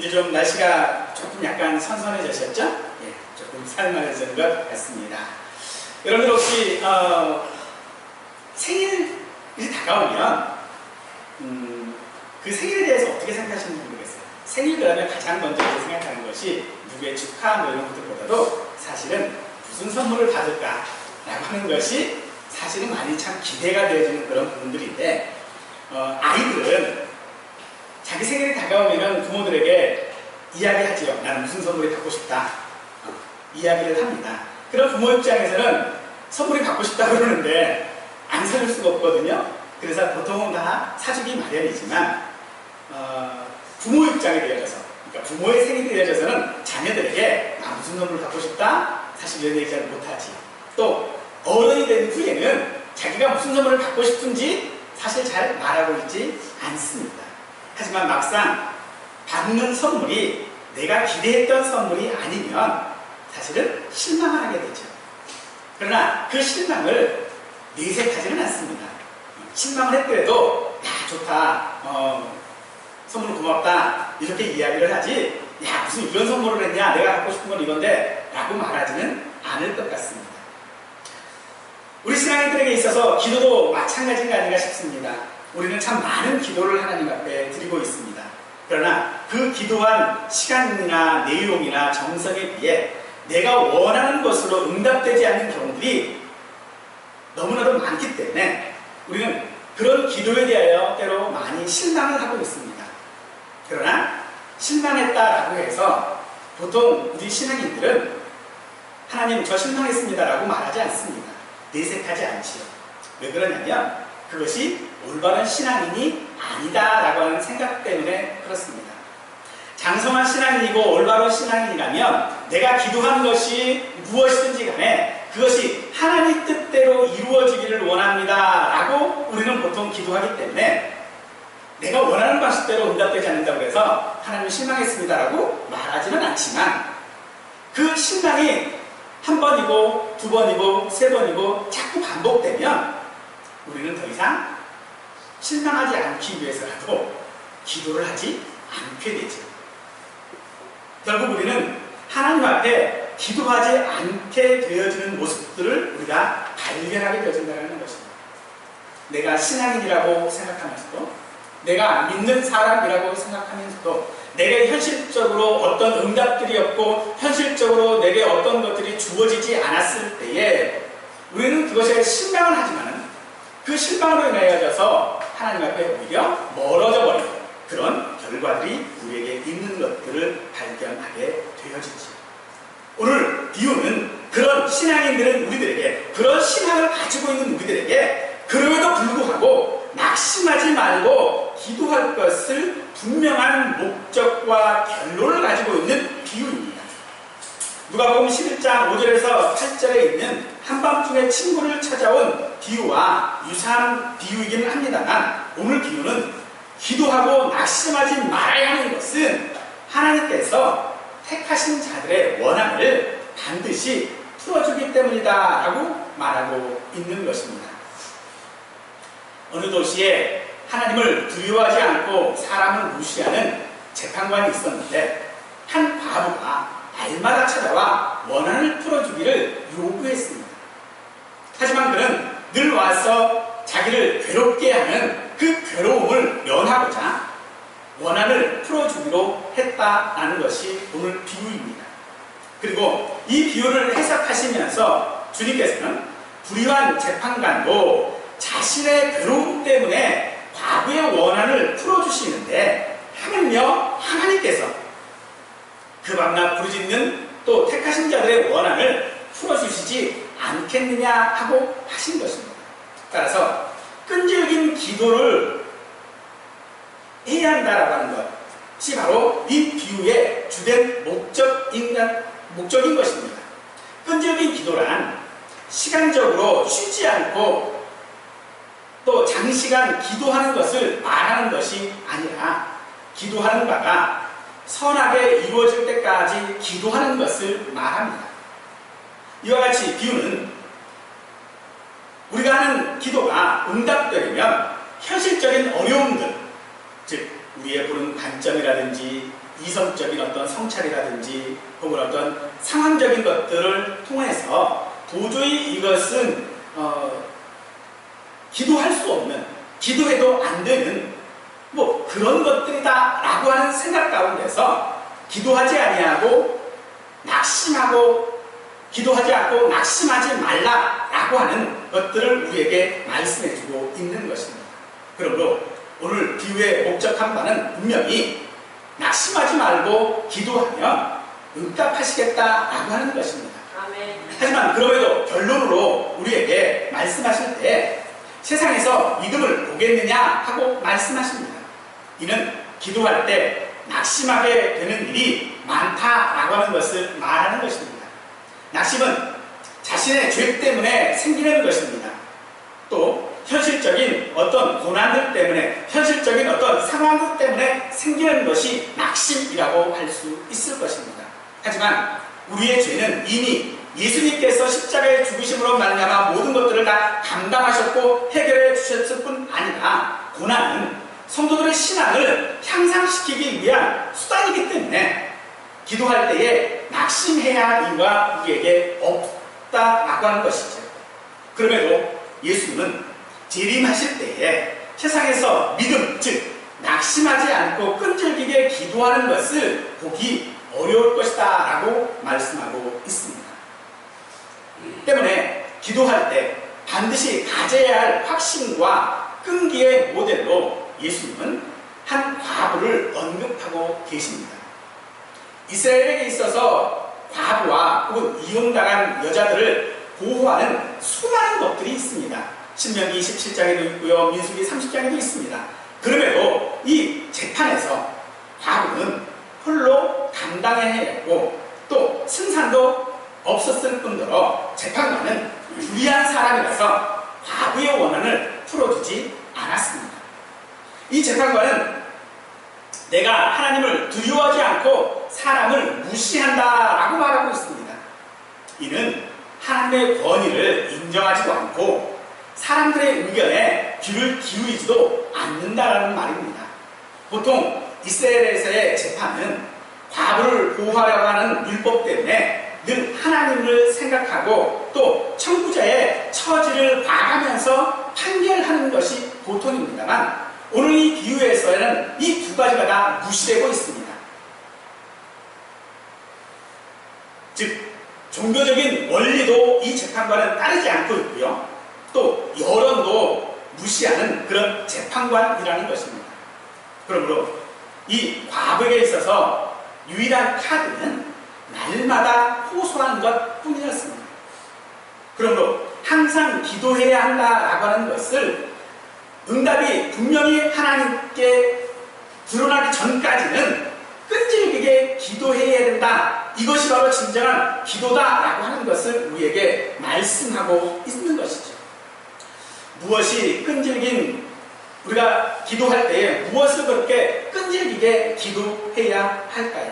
이제 좀 날씨가 조금 약간 선선해졌죠? 예, 조금 살만해진 것 같습니다. 여러분들 혹시 생일이 다가오면 그 생일에 대해서 어떻게 생각하시는지 모르겠어요. 생일 그러면 가장 먼저 생각하는 것이 누구의 축하 뭐 이런 것들보다도 사실은 무슨 선물을 받을까 라고 하는 것이 사실은 많이 참 기대가 되어지는 그런 부분들인데, 아이들은 자기 생일이 다가오면 부모들에게 이야기하지요. 나는 무슨 선물이 받고 싶다. 이야기를 합니다. 그런 부모 입장에서는 선물이 받고 싶다고 그러는데 안 사줄 수가 없거든요. 그래서 보통은 다 사주기 마련이지만 부모 입장이 되어져서, 그러니까 부모의 생일이 되어져서는 자녀들에게 무슨 선물을 받고 싶다? 사실 이런 얘기 잘 못하지. 또 어른이 된 후에는 자기가 무슨 선물을 받고 싶은지 사실 잘 말하고 있지 않습니다. 하지만 막상 받는 선물이 내가 기대했던 선물이 아니면 사실은 실망을 하게 되죠. 그러나 그 실망을 내색하지는 않습니다. 실망을 했더라도 야 좋다, 선물 고맙다 이렇게 이야기를 하지, 야 무슨 이런 선물을 했냐, 내가 갖고 싶은 건 이건데 라고 말하지는 않을 것 같습니다. 우리 신앙인들에게 있어서 기도도 마찬가지가 아닌가 싶습니다. 우리는 참 많은 기도를 하나님 앞에 드리고 있습니다. 그러나 그 기도한 시간이나 내용이나 정성에 비해 내가 원하는 것으로 응답되지 않는 경우들이 너무나도 많기 때문에 우리는 그런 기도에 대하여 때로 많이 실망을 하고 있습니다. 그러나 실망했다라고 해서 보통 우리 신앙인들은 하나님 저 실망했습니다 라고 말하지 않습니다. 내색하지 않지요. 왜 그러냐면 그것이 올바른 신앙인이 아니다라고 하는 생각 때문에 그렇습니다. 장성한 신앙인이고 올바른 신앙인이라면 내가 기도한 것이 무엇이든지 간에 그것이 하나님 뜻대로 이루어지기를 원합니다 라고 우리는 보통 기도하기 때문에 내가 원하는 방식대로 응답되지 않는다고 해서 하나님 실망했습니다 라고 말하지는 않지만, 그 실망이 한 번이고 두 번이고 세 번이고 자꾸 반복되면 우리는 더 이상 실망하지 않기 위해서라도 기도를 하지 않게 되죠. 결국 우리는 하나님 앞에 기도하지 않게 되어지는 모습들을 우리가 발견하게 되어진다는 것입니다. 내가 신앙인이라고 생각하면서도, 내가 믿는 사람이라고 생각하면서도 내게 현실적으로 어떤 응답들이 없고 현실적으로 내게 어떤 것들이 주어지지 않았을 때에 우리는 그것에 실망을 하지만 그 실망으로 인하여져서 하나님 앞에 오히려 멀어져 버리는 그런 결과들이 우리에게 있는 것들을 발견하게 되어지죠. 오늘 비유는 그런 신앙인들은 우리들에게, 그런 신앙을 가지고 있는 우리들에게 그럼에도 불구하고 낙심하지 말고 기도할 것을 분명한 목적과 결론을 가지고 있는 비유입니다. 누가복음 11장 5절에서 8절에 있는 한밤중에 친구를 찾아온 비유와 유사한 비유이기는 합니다만, 오늘 비유는 기도하고 낙심하지 말아야 하는 것은 하나님께서 택하신 자들의 원함을 반드시 풀어주기 때문이다 라고 말하고 있는 것입니다. 어느 도시에 하나님을 두려워하지 않고 사람을 무시하는 재판관이 있었는데 한 과부가 날마다 찾아와 원한을 풀어주기를 요구했습니다. 하지만 그는 늘 와서 자기를 괴롭게 하는 그 괴로움을 면하고자 원한을 풀어주기로 했다라는 것이 오늘 비유입니다. 그리고 이 비유를 해석하시면서 주님께서는 불의한 재판관도 자신의 괴로움 때문에 과부의 원한을 풀어주시는데 하물며 하나님께서 그 밤낮 부르짖는 또 택하신 자들의 원한을 풀어주시지 않겠느냐 하고 하신 것입니다. 따라서 끈질긴 기도를 해야 한다라고 하는 것이 바로 이 비유의 주된 목적인 것입니다. 끈질긴 기도란 시간적으로 쉬지 않고 또 장시간 기도하는 것을 말하는 것이 아니라 기도하는 바가 선하게 이루어질 때까지 기도하는 것을 말합니다. 이와 같이 비유는 우리가 하는 기도가 응답되면 현실적인 어려움들, 즉 우리의 보는 관점이라든지 이성적인 어떤 성찰이라든지 혹은 어떤 상황적인 것들을 통해서 도저히 이것은 기도할 수 없는, 기도해도 안 되는 뭐 그런 것들이다 라고 하는 생각 가운데서 기도하지 아니하고 낙심하고 기도하지 않고 낙심하지 말라 라고 하는 것들을 우리에게 말씀해 주고 있는 것입니다. 그러므로 오늘 비유의 목적한 바는 분명히 낙심하지 말고 기도하면 응답하시겠다라고 하는 것입니다. 아멘. 하지만 그럼에도 결론으로 우리에게 말씀하실 때 세상에서 믿음을 보겠느냐 하고 말씀하십니다. 이는 기도할 때 낙심하게 되는 일이 많다라고 하는 것을 말하는 것입니다. 낙심은 자신의 죄 때문에 생기는 것입니다. 또 현실적인 어떤 고난들 때문에, 현실적인 어떤 상황들 때문에 생기는 것이 낙심이라고 할 수 있을 것입니다. 하지만 우리의 죄는 이미 예수님께서 십자가의 죽으심으로 말미암아 모든 것들을 다 감당하셨고 해결해 주셨을 뿐 아니라 고난은 성도들의 신앙을 향상시키기 위한 수단이기 때문에 기도할 때에 낙심해야 할 이유가 우리에게 없다라고 하는 것이죠. 그럼에도 예수님은 재림하실 때에 세상에서 믿음, 즉 낙심하지 않고 끈질기게 기도하는 것을 보기 어려울 것이다 라고 말씀하고 있습니다. 때문에 기도할 때 반드시 가져야 할 확신과 끈기의 모델로 예수님은 한 과부를 언급하고 계십니다. 이스라엘에게 있어서 과부와 혹은 이용당한 여자들을 보호하는 수많은 것들이 있습니다. 신명기 27장에도 있고요, 민수기 30장에도 있습니다. 그럼에도 이 재판에서 과부는 홀로 감당해야 했고 또 승산도 없었을 뿐더러 재판관은 유리한 사람이라서 과부의 원한을 풀어주지 않았습니다. 이 재판관은 내가 하나님을 두려워하지 않고 사람을 무시한다라고 말하고 있습니다. 이는 하나님의 권위를 인정하지도 않고 사람들의 의견에 귀를 기울이지도 않는다라는 말입니다. 보통 이스라엘에서의 재판은 과부를 보호하려고 하는 율법 때문에 늘 하나님을 생각하고 또 청구자의 처지를 봐가면서 판결하는 것이 보통입니다만 오늘 이 비유에서는 이 두 가지가 다 무시되고 있습니다. 즉 종교적인 원리도 이 재판관은 따르지 않고 있고요, 또 여론도 무시하는 그런 재판관이라는 것입니다. 그러므로 이 과부에게 있어서 유일한 카드는 날마다 호소하는 것 뿐이었습니다. 그러므로 항상 기도해야 한다라고 하는 것을 응답이 분명히 하나님께 드러나기 전까지는 끈질기게 기도해야 된다. 이것이 바로 진정한 기도다라고 하는 것을 우리에게 말씀하고 있는 것이죠. 무엇이 끈질긴, 우리가 기도할 때에 무엇을 그렇게 끈질기게 기도해야 할까요?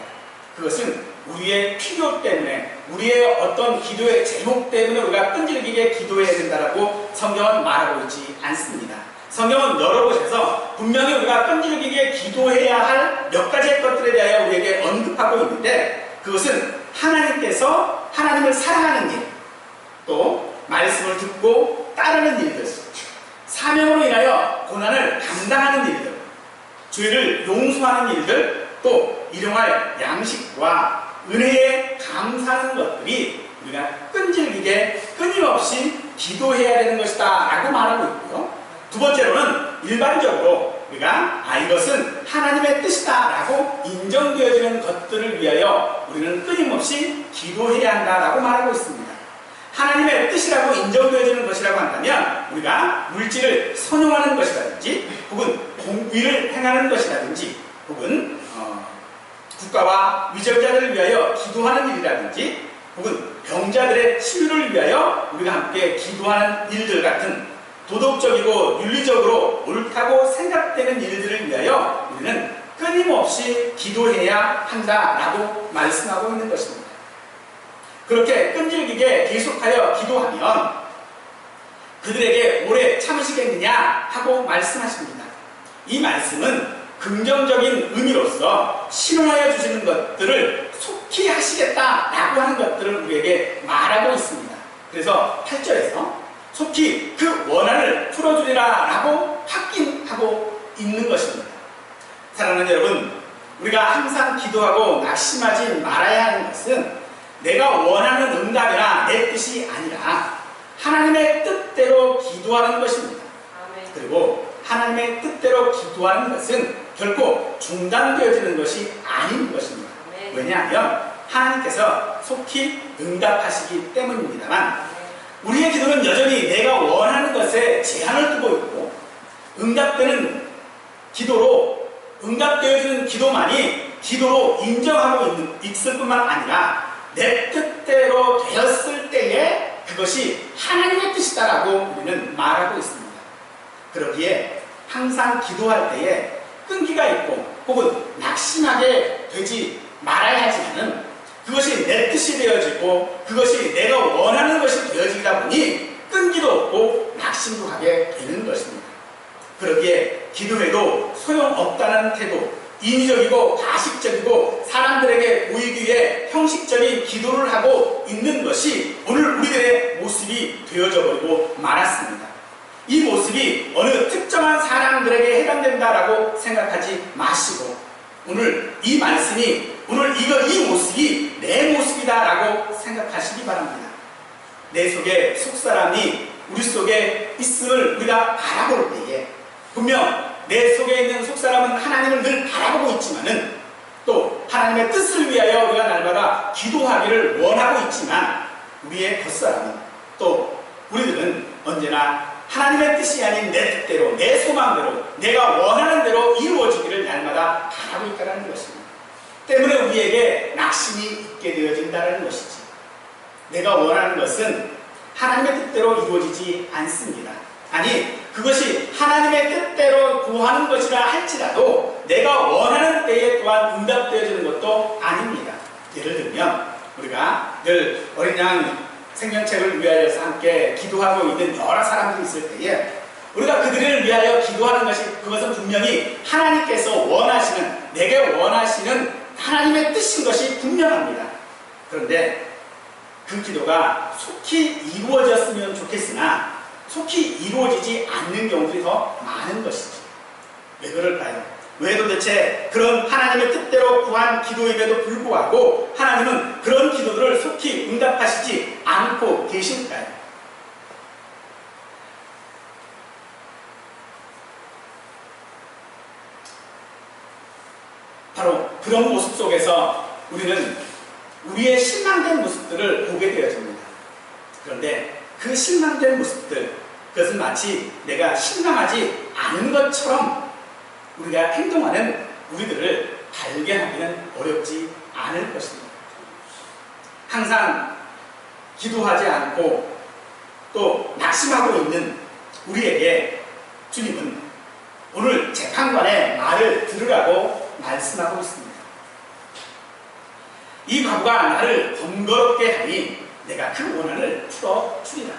그것은 우리의 필요 때문에, 우리의 어떤 기도의 제목 때문에 우리가 끈질기게 기도해야 된다라고 성경은 말하고 있지 않습니다. 성경은 여러 곳에서 분명히 우리가 끈질기게 기도해야 할 몇 가지의 것들에 대하여 우리에게 언급하고 있는데 그것은 하나님께서 하나님을 사랑하는 일, 또 말씀을 듣고 따르는 일들, 사명으로 인하여 고난을 감당하는 일들, 죄를 용서하는 일들, 또 일용할 양식과 은혜에 감사하는 것들이 우리가 끈질기게 끊임없이 기도해야 되는 것이다 라고 말하고 있고요. 두 번째로는 일반적으로 우리가 이것은 하나님의 뜻이다 라고 인정되어지는 것들을 위하여 우리는 끊임없이 기도해야 한다 라고 말하고 있습니다. 하나님의 뜻이라고 인정되어지는 것이라고 한다면 우리가 물질을 선용하는 것이라든지 혹은 공의를 행하는 것이라든지 혹은 국가와 위정자들을 위하여 기도하는 일이라든지 혹은 병자들의 치유를 위하여 우리가 함께 기도하는 일들 같은 도덕적이고 윤리적으로 옳다고 생각되는 일들을 위하여 우리는 끊임없이 기도해야 한다라고 말씀하고 있는 것입니다. 그렇게 끈질기게 계속하여 기도하면 그들에게 오래 참으시겠느냐 하고 말씀하십니다. 이 말씀은 긍정적인 의미로서 실현하여 주시는 것들을 속히 하시겠다라고 하는 것들을 우리에게 말하고 있습니다. 그래서 8절에서 속히 그 원한을 풀어주리라 라고 확인하고 있는 것입니다. 사랑하는 여러분, 우리가 항상 기도하고 낙심하지 말아야 하는 것은 내가 원하는 응답이나 내 뜻이 아니라 하나님의 뜻대로 기도하는 것입니다. 그리고 하나님의 뜻대로 기도하는 것은 결코 중단되어지는 것이 아닌 것입니다. 왜냐하면 하나님께서 속히 응답하시기 때문입니다만 우리의 기도는 여전히 내가 원하는 것에 제한을 두고 있고 응답되는 기도로 응답되어지는 기도만이 기도로 인정하고 있을 뿐만 아니라 내 뜻대로 되었을 때에 그것이 하나님의 뜻이다라고 우리는 말하고 있습니다. 그러기에 항상 기도할 때에 끈기가 있고 혹은 낙심하게 되지 말아야 하지만은 그것이 내 뜻이 되어지고 그것이 내가 원하는 것이 되어지다 보니 끈기도 없고 낙심도 하게 되는 것입니다. 그러기에 기도해도 소용없다는 태도, 인위적이고 가식적이고 사람들에게 보이기 위해 형식적인 기도를 하고 있는 것이 오늘 우리들의 모습이 되어져 버리고 말았습니다. 이 모습이 어느 특정한 사람들에게 해당된다라고 생각하지 마시고 오늘 이 말씀이 오늘 이 모습이 내 모습이다라고 생각하시기 바랍니다. 내 속에 속사람이 우리 속에 있음을 우리가 바라볼 때에 분명 내 속에 있는 속사람은 하나님을 늘 바라보고 있지만은 또 하나님의 뜻을 위하여 우리가 날마다 기도하기를 원하고 있지만 우리의 겉사람은 또 우리들은 언제나 하나님의 뜻이 아닌 내 뜻대로 내 소망대로 내가 원하는 대로 이루어지기를 날마다 바라고 있다는 것입니다. 때문에 우리에게 낙심이 있게 되어진다는 것이지 내가 원하는 것은 하나님의 뜻대로 이루어지지 않습니다. 아니 그것이 하나님의 뜻대로 구하는 것이라 할지라도 내가 원하는 때에 또한 응답되어지는 것도 아닙니다. 예를 들면 우리가 늘 어린 양 생명책을 위하여서 함께 기도하고 있는 여러 사람들이 있을 때에 우리가 그들을 위하여 기도하는 것이 그것은 분명히 하나님께서 원하시는 내게 원하시는 하나님의 뜻인 것이 분명합니다. 그런데 그 기도가 속히 이루어졌으면 좋겠으나 속히 이루어지지 않는 경우들이 더 많은 것이죠. 왜 그럴까요? 왜 도대체 그런 하나님의 뜻대로 구한 기도임에도 불구하고 하나님은 그런 기도들을 속히 응답하시지 않고 계실까요? 바로 그런 모습 속에서 우리는 우리의 실망된 모습들을 보게 되어집니다. 그런데 그 실망된 모습들, 그것은 마치 내가 실망하지 않은 것처럼 우리가 행동하는 우리들을 발견하기는 어렵지 않을 것입니다. 항상 기도하지 않고 또 낙심하고 있는 우리에게 주님은 오늘 재판관의 말을 들으라고 말씀하고 있습니다. 이 과부가 나를 번거롭게 하니 내가 그 원한을 풀어주리라.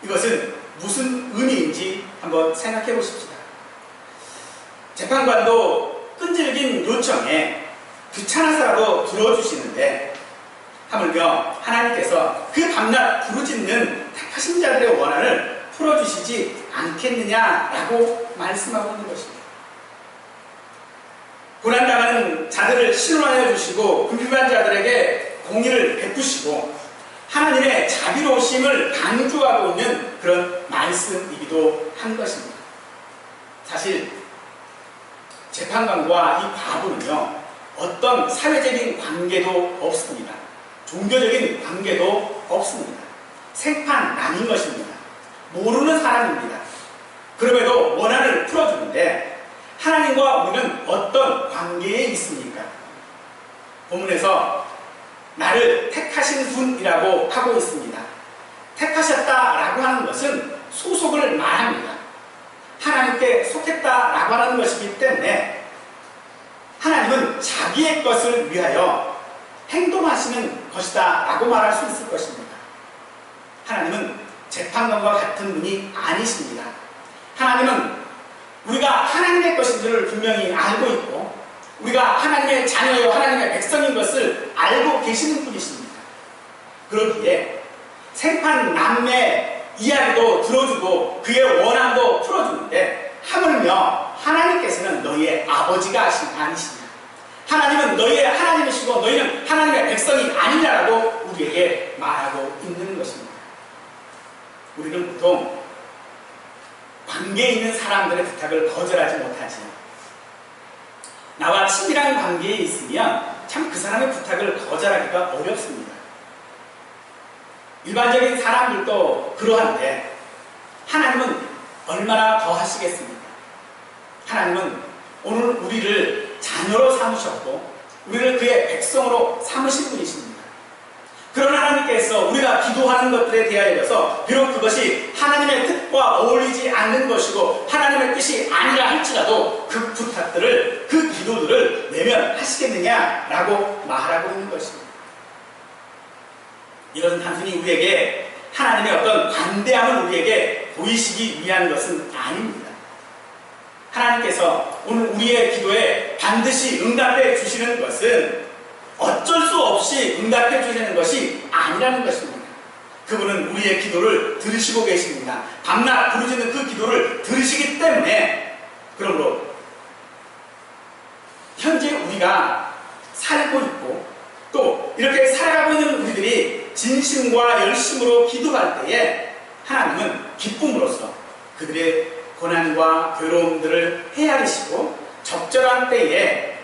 이것은 무슨 의미인지 한번 생각해 보십시다. 재판관도 끈질긴 요청에 귀찮아서라도 들어주시는데 하물며 하나님께서 그 밤낮 부르짖는 택하신 자들의 원한을 풀어주시지 않겠느냐라고 말씀하고 있는 것입니다. 고난당하는 자들을 신원하여 주시고 궁핍한 자들에게 공의를 베푸시고 하나님의 자비로우심을 강조하고 있는 그런 말씀이기도 한 것입니다. 사실 재판관과 이 과부는요 어떤 사회적인 관계도 없습니다. 종교적인 관계도 없습니다. 생판남인 것입니다. 모르는 사람입니다. 그럼에도 원한을 풀어주는데 하나님과 우리는 어떤 관계에 있습니까? 본문에서 나를 택하신 분이라고 하고 있습니다. 택하셨다라고 하는 것은 소속을 말합니다. 하나님께 속했다라고 하는 것이기 때문에 하나님은 자기의 것을 위하여 행동하시는 것이다 라고 말할 수 있을 것입니다. 하나님은 재판관과 같은 분이 아니십니다. 하나님은 우리가 하나님의 것인 줄을 분명히 알고 있고 우리가 하나님의 자녀요 하나님의 백성인 것을 알고 계시는 분이십니다. 그러기에 생판 남매 이야기도 들어주고 그의 원함도 풀어주는데 하물며 하나님께서는 너희의 아버지가 아니시냐, 하나님은 너희의 하나님이시고 너희는 하나님의 백성이 아니냐라고 우리에게 말하고 있는 것입니다. 우리는 보통 관계에 있는 사람들의 부탁을 거절하지 못하지요. 나와 친밀한 관계에 있으면 참 그 사람의 부탁을 거절하기가 어렵습니다. 일반적인 사람들도 그러한데 하나님은 얼마나 더 하시겠습니까? 하나님은 오늘 우리를 자녀로 삼으셨고 우리를 그의 백성으로 삼으신 분이십니다. 그런 하나님께서 우리가 기도하는 것들에 대하여서 비록 그것이 하나님의 뜻과 어울리지 않는 것이고 하나님의 뜻이 아니라 할지라도 그 부탁들을, 그 기도들을 외면하시겠느냐라고 말하고 있는 것입니다. 이것은 단순히 우리에게 하나님의 어떤 관대함을 우리에게 보이시기 위한 것은 아닙니다. 하나님께서 오늘 우리의 기도에 반드시 응답해 주시는 것은 어쩔 수 없이 응답해 주시는 것이 아니라는 것입니다. 그분은 우리의 기도를 들으시고 계십니다. 밤낮 부르짖는 그 기도를 들으시기 때문에 그러므로 현재 우리가 살고 있고 또 이렇게 살아가고 있는 우리들이 진심과 열심으로 기도할 때에 하나님은 기쁨으로써 그들의 고난과 괴로움들을 헤아리시고 적절한 때에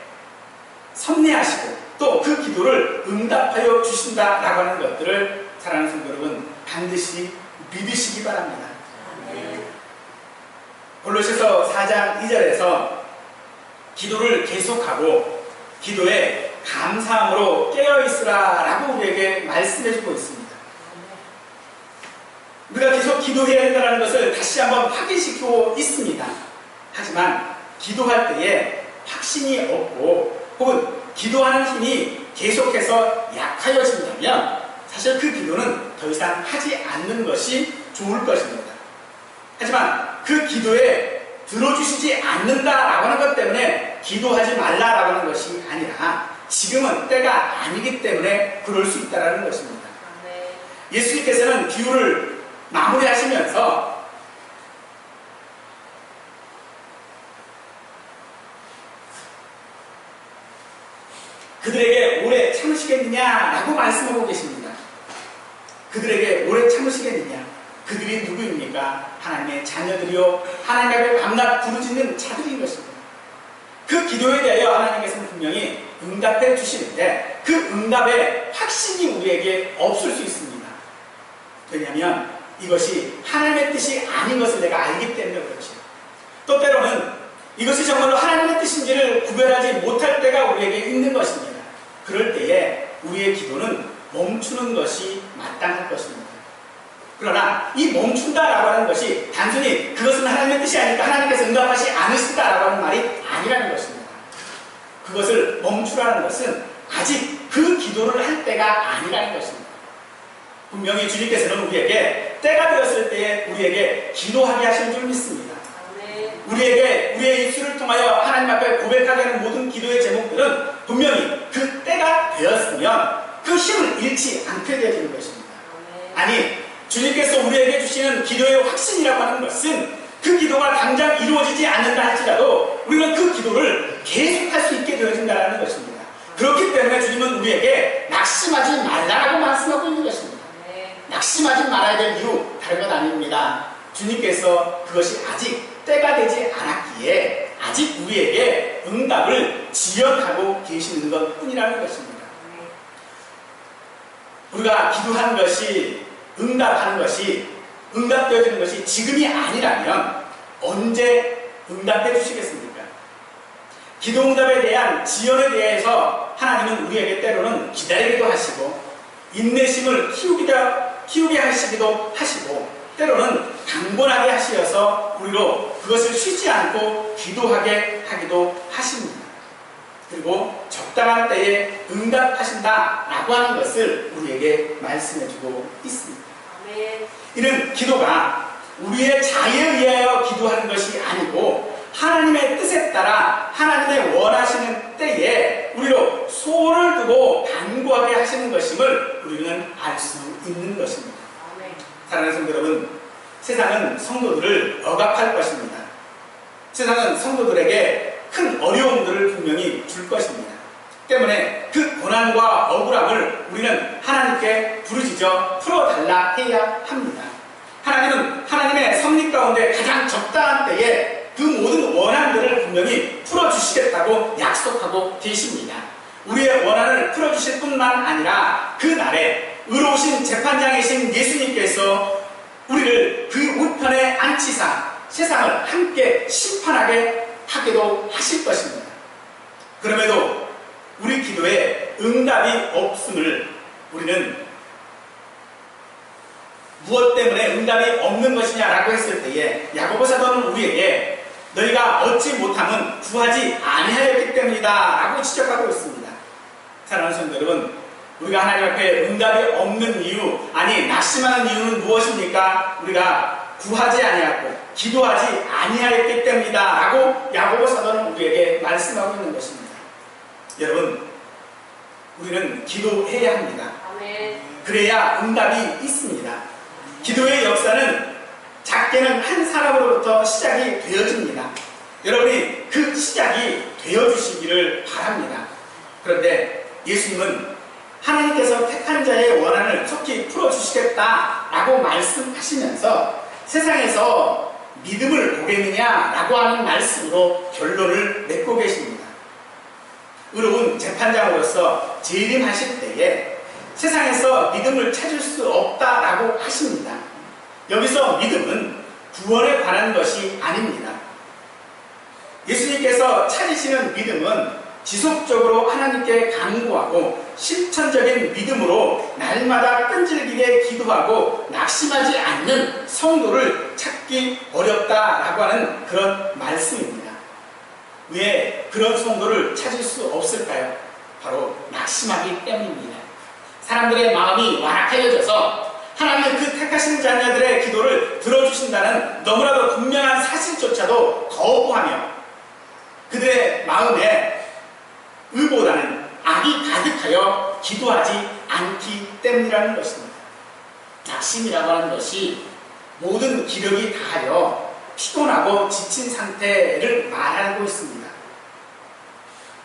섭리하시고 또 그 기도를 응답하여 주신다라고 하는 것들을 사랑하는 성도 여러분 반드시 믿으시기 바랍니다. 골로새서 4장 2절에서 기도를 계속하고 기도에 감사함으로 깨어있으라 라고 우리에게 말씀해주고 있습니다. 우리가 계속 기도해야 된다는 것을 다시 한번 확인시키고 있습니다. 하지만 기도할 때에 확신이 없고 혹은 기도하는 힘이 계속해서 약하여진다면 사실 그 기도는 더 이상 하지 않는 것이 좋을 것입니다. 하지만 그 기도에 들어주시지 않는다라고 하는 것 때문에 기도하지 말라라고 하는 것이 아니라 지금은 때가 아니기 때문에 그럴 수 있다는 것입니다. 예수님께서는 비유를 마무리하시면서 그들에게 오래 참으시겠느냐라고 말씀하고 계십니다. 그들에게 오래 참으시겠느냐? 그들이 누구입니까? 하나님의 자녀들이요 하나님 앞에 밤낮 부르짖는 자들인 것입니다. 그 기도에 대하여 하나님께서는 분명히 응답해 주시는데 그 응답의 확신이 우리에게 없을 수 있습니다. 왜냐하면 이것이 하나님의 뜻이 아닌 것을 내가 알기 때문에 그렇죠. 또 때로는 이것이 정말로 하나님의 뜻인지를 구별하지 못할 때가 우리에게 있는 것입니다. 그럴 때에 우리의 기도는 멈추는 것이 마땅할 것입니다. 그러나 이 멈춘다라고 하는 것이 단순히 그것은 하나님의 뜻이 아니니까 하나님께서 응답하지 않으신다라고 하는 말이 아니라는 것입니다. 그것을 멈추라는 것은 아직 그 기도를 할 때가 아니라는 것입니다. 분명히 주님께서는 우리에게 때가 되었을 때에 우리에게 기도하게 하신 줄 믿습니다. 우리에게 우리의 입술을 통하여 하나님 앞에 고백하게 하는 모든 기도의 제목들은 분명히 그 때가 되었으면 그 힘을 잃지 않게 되어지는 것입니다. 아니 주님께서 우리에게 주시는 기도의 확신이라고 하는 것은 그 기도가 당장 이루어지지 않는다 할지라도 우리는 그 기도를 계속할 수 있게 되어진다는 것입니다. 그렇기 때문에 주님은 우리에게 낙심하지 말라라고 말씀하고 있는 것입니다. 낙심하지 말아야 될 이유 다른 건 아닙니다. 주님께서 그것이 아직 때가 되지 않았기에 아직 우리에게 응답을 지연하고 계시는 것 뿐이라는 것입니다. 우리가 기도하는 것이 응답하는 것이 응답되어지는 것이 지금이 아니라면 언제 응답해 주시겠습니까? 기도 응답에 대한 지연에 대해서 하나님은 우리에게 때로는 기다리기도 하시고 인내심을 키우게 하시기도 하시고 때로는 강권하게 하시어서 우리로 그것을 쉬지 않고 기도하게 하기도 하십니다. 그리고 적당한 때에 응답하신다라고 하는 것을 우리에게 말씀해주고 있습니다. 이는 기도가 우리의 자유에 의하여 기도하는 것이 아니고 하나님의 뜻에 따라 하나님의 원하시는 때에 우리로 소원을 두고 간구하게 하시는 것임을 우리는 알 수 있는 것입니다. 사랑하는 성도 여러분, 세상은 성도들을 억압할 것입니다. 세상은 성도들에게 큰 어려움들을 분명히 줄 것입니다. 때문에 그 고난과 억울함을 우리는 하나님께 부르짖어 풀어달라 해야 합니다. 하나님은 하나님의 섭리 가운데 가장 적당한 때에 그 모든 원한들을 분명히 풀어주시겠다고 약속하고 계십니다. 우리의 원한을 풀어주실 뿐만 아니라 그 날에 의로우신 재판장이신 예수님께서 우리를 그 우편에 앉히사 세상을 함께 심판하게 하기도 하실 것입니다. 그럼에도 우리 기도에 응답이 없음을 우리는 무엇 때문에 응답이 없는 것이냐라고 했을 때에 야고보 사도는 우리에게 너희가 얻지 못함은 구하지 아니하였기 때문이다 라고 지적하고 있습니다. 사랑하는 성도 여러분, 우리가 하나님 앞에 응답이 없는 이유, 아니 낙심하는 이유는 무엇입니까? 우리가 구하지 아니하고 기도하지 아니하였기 때문이다 라고 야고보 사도는 우리에게 말씀하고 있는 것입니다. 여러분, 우리는 기도해야 합니다. 그래야 응답이 있습니다. 기도의 역사는 작게는 한 사람으로부터 시작이 되어집니다. 여러분이 그 시작이 되어주시기를 바랍니다. 그런데 예수님은 하나님께서 택한 자의 원한을 속히 풀어주시겠다라고 말씀하시면서 세상에서 믿음을 보겠느냐라고 하는 말씀으로 결론을 맺고 계십니다. 의로운 재판장으로서 재림하실 때에 세상에서 믿음을 찾을 수 없다라고 하십니다. 여기서 믿음은 구원에 관한 것이 아닙니다. 예수님께서 찾으시는 믿음은 지속적으로 하나님께 간구하고 실천적인 믿음으로 날마다 끈질기게 기도하고 낙심하지 않는 성도를 찾기 어렵다라고 하는 그런 말씀입니다. 왜 그런 성도를 찾을 수 없을까요? 바로 낙심하기 때문입니다. 사람들의 마음이 완악해져서 하나님의 그 택하신 자녀들의 기도를 들어주신다는 너무나도 분명한 사실조차도 거부하며 그들의 마음에 의보다는 악이 가득하여 기도하지 않기 때문이라는 것입니다. 낙심이라고 하는 것이 모든 기력이 다하여 피곤하고 지친 상태를 말하고 있습니다.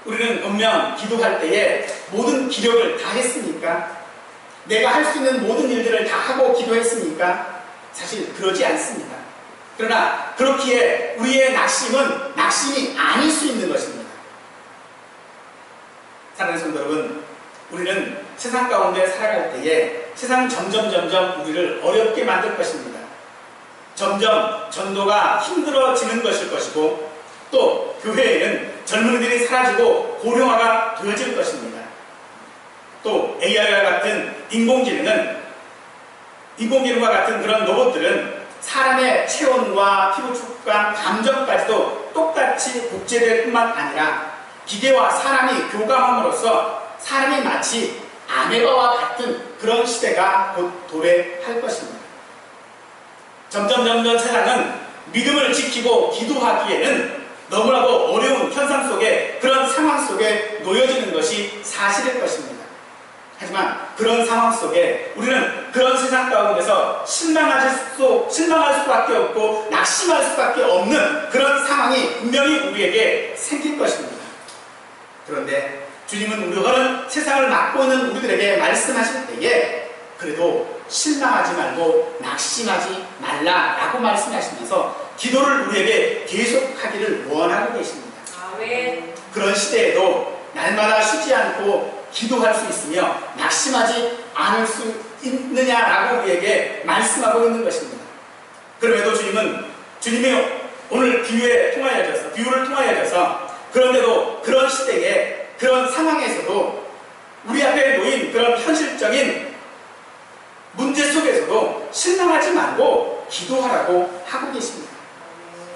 우리는 분명 기도할 때에 모든 기력을 다 했습니까? 내가 할 수 있는 모든 일들을 다 하고 기도했습니까? 사실 그러지 않습니다. 그러나 그렇기에 우리의 낙심은 낙심이 아닐 수 있는 것입니다. 사랑하는 성도 여러분, 우리는 세상 가운데 살아갈 때에 세상은 점점 우리를 어렵게 만들 것입니다. 점점 전도가 힘들어지는 것일 것이고 또 교회에는 젊은이들이 사라지고 고령화가 되어질 것입니다. 또 AI와 같은 인공지능과 같은 그런 로봇들은 사람의 체온과 피부 촉감, 감정까지도 똑같이 복제될 뿐만 아니라 기계와 사람이 교감함으로써 사람이 마치 아메바와 같은 그런 시대가 곧 도래할 것입니다. 점점 세상은 믿음을 지키고 기도하기에는 너무나도 어려운 현상 속에 그런 상황 속에 놓여지는 것이 사실일 것입니다. 하지만 그런 상황 속에 우리는 그런 세상 가운데서 실망할 수밖에 없고 낙심할 수밖에 없는 그런 상황이 분명히 우리에게 생길 것입니다. 그런데 주님은 우리가 세상을 맡고 있는 우리들에게 말씀하실 때에 그래도 실망하지 말고 낙심하지 말라라고 말씀하시면서 기도를 우리에게 계속하기를 원하고 계십니다. 아멘. 그런 시대에도 날마다 쉬지 않고 기도할 수 있으며 낙심하지 않을 수 있느냐라고 우리에게 말씀하고 있는 것입니다. 그럼에도 주님이 오늘 비유를 통하여져서 그런데도 그런 시대에 그런 상황에서도 우리 앞에 놓인 그런 현실적인 문제 속에서도 실망하지 말고 기도하라고 하고 계십니다.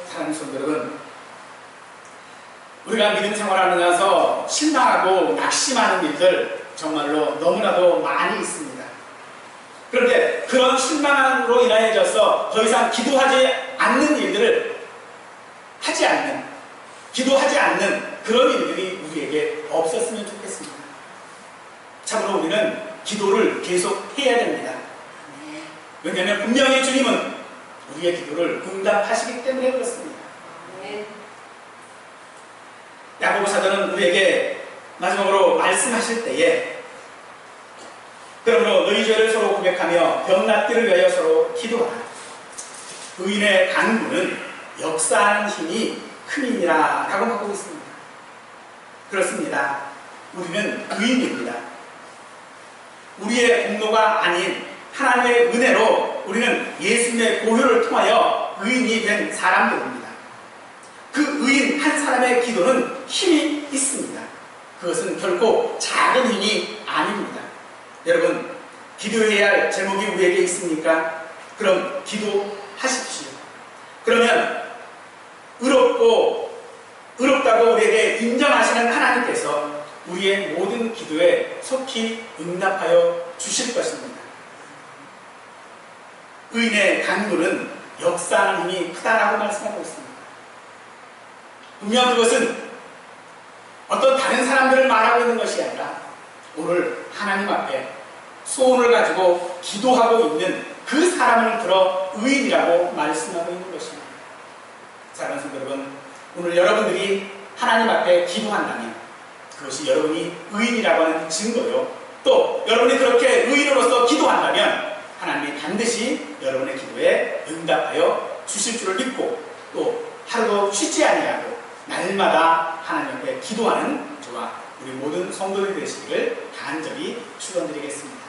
사랑하는 성도 여러분, 우리가 믿음 생활하면서 실망하고 낙심하는 일들 정말로 너무나도 많이 있습니다. 그런데 그런 실망으로 인하여져서 더 이상 기도하지 않는 일들을 하지 찾지 않는, 기도하지 않는 그런 일들이 우리에게 없었으면 좋겠습니다. 참으로 우리는 기도를 계속 해야 됩니다. 왜냐하면 분명히 주님은 우리의 기도를 응답하시기 때문에 그렇습니다. 야고보 사도는 우리에게 마지막으로 말씀하실 때에 그러므로 너희 죄를 서로 고백하며 병 낫기를 위하여 서로 기도하라. 의인의 간구는 역사하는 힘이 큼이니라 라고 하고 있습니다. 그렇습니다. 우리는 의인입니다. 우리의 공로가 아닌 하나님의 은혜로 우리는 예수님의 보혈을 통하여 의인이 된 사람들입니다. 그 의인 한 사람의 기도는 힘이 있습니다. 그것은 결코 작은 힘이 아닙니다. 여러분, 기도해야 할 제목이 우리에게 있습니까? 그럼 기도하십시오. 그러면 의롭다고 우리에게 인정하시는 하나님께서 우리의 모든 기도에 속히 응답하여 주실 것입니다. 의인의 간구는 역사하는 힘이 크다라고 말씀하고 있습니다. 분명 그것은 어떤 다른 사람들을 말하고 있는 것이 아니라 오늘 하나님 앞에 소원을 가지고 기도하고 있는 그 사람을 들어 의인이라고 말씀하고 있는 것입니다. 사랑하는 성도 여러분, 오늘 여러분들이 하나님 앞에 기도한다면 그것이 여러분이 의인이라고 하는 증거요. 또 여러분이 그렇게 의인으로서 기도한다면 하나님이 반드시 여러분의 기도에 응답하여 주실 줄을 믿고 또 하루도 쉬지 아니하고 날마다 하나님 앞에 기도하는 저와 우리 모든 성도들이 되시기를 간절히 축원드리겠습니다.